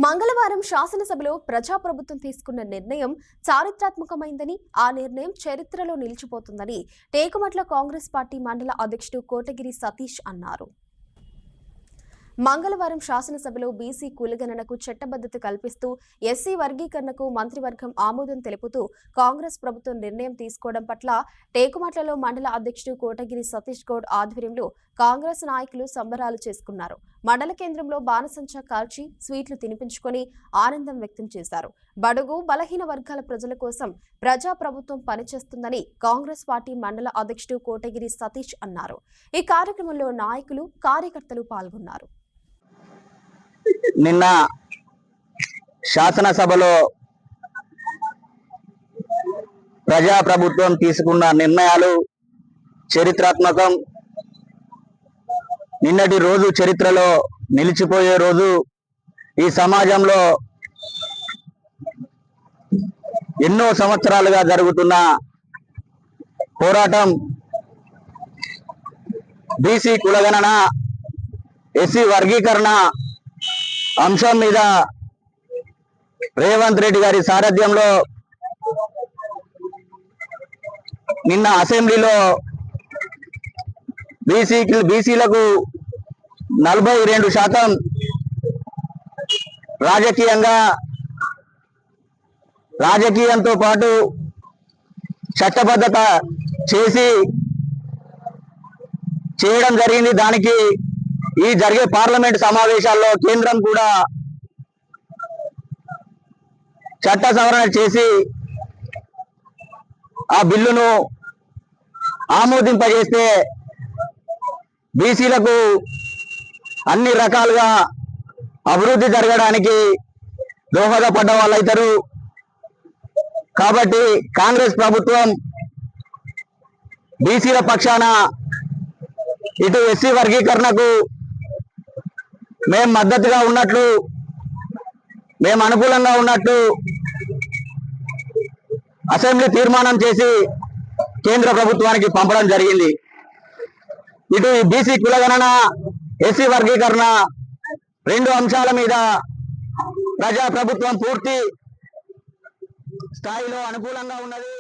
మంగళవారం శాసనసభలో ప్రజాప్రభుత్వం తీసుకున్న నిర్ణయం చారిత్రాత్మకమైందని, ఆ నిర్ణయం చరిత్రలో నిలిచిపోతుందని టేకుమట్ల కాంగ్రెస్ పార్టీ మండల అధ్యక్షుడు కోటగిరి సతీష్ అన్నారు. మంగళవారం శాసనసభలో బీసీ కులగణనకు చట్టబద్ధత కల్పిస్తూ ఎస్సీ వర్గీకరణకు మంత్రివర్గం ఆమోదం తెలుపుతూ కాంగ్రెస్ ప్రభుత్వం నిర్ణయం తీసుకోవడం పట్ల టేకుమట్లలో మండల అధ్యక్షుడు కోటగిరి సతీష్ గౌడ్ ఆధ్వర్యంలో కాంగ్రెస్ నాయకులు సంబరాలు చేసుకున్నారు. మండల కేంద్రంలో బాణసంచా కాల్చి స్వీట్లు తినిపించుకొని ఆనందం వ్యక్తం చేశారు. బడుగు బలహీన వర్గాల ప్రజల కోసం ప్రజా ప్రభుత్వం పనిచేస్తుందని కాంగ్రెస్ పార్టీ మండల అధ్యక్షుడు కోటగిరి సతీష్ అన్నారు. ఈ కార్యక్రమంలో నాయకులు, కార్యకర్తలు పాల్గొన్నారు. నిన్న శాసనసభలో ప్రజాప్రభుత్వం తీసుకున్న నిర్ణయాలు చరిత్రాత్మకం. నిన్నటి రోజు చరిత్రలో నిలిచిపోయే రోజు. ఈ సమాజంలో ఎన్నో సంవత్సరాలుగా జరుగుతున్న పోరాటం, బీసీ కులగణన, ఎస్సీ వర్గీకరణ అంశం మీద రేవంత్ రెడ్డి గారి సారథ్యంలో నిన్న అసెంబ్లీలో బీసీలకు 42% రాజకీయంతో పాటు చట్టబద్ధత చేయడం జరిగింది. దానికి ఈ జరిగే పార్లమెంట్ సమావేశాల్లో కేంద్రం కూడా చట్ట సవరణ చేసి ఆ బిల్లును ఆమోదింపజేస్తే బీసీలకు అన్ని రకాలుగా అభివృద్ధి జరగడానికి దోహదపడ్డ వాళ్ళు అవుతారు. కాబట్టి కాంగ్రెస్ ప్రభుత్వం బీసీల పక్షాన ఇటు ఎస్సీ వర్గీకరణకు మేము మద్దతుగా ఉన్నట్లు, మేము అనుకూలంగా ఉన్నట్లు అసెంబ్లీ తీర్మానం చేసి కేంద్ర ప్రభుత్వానికి పంపడం జరిగింది. ఇటు బీసీ కులగణన, ఎస్సీ వర్గీకరణ రెండు అంశాల మీద ప్రజాప్రభుత్వం పూర్తి స్థాయిలో అనుకూలంగా ఉన్నది.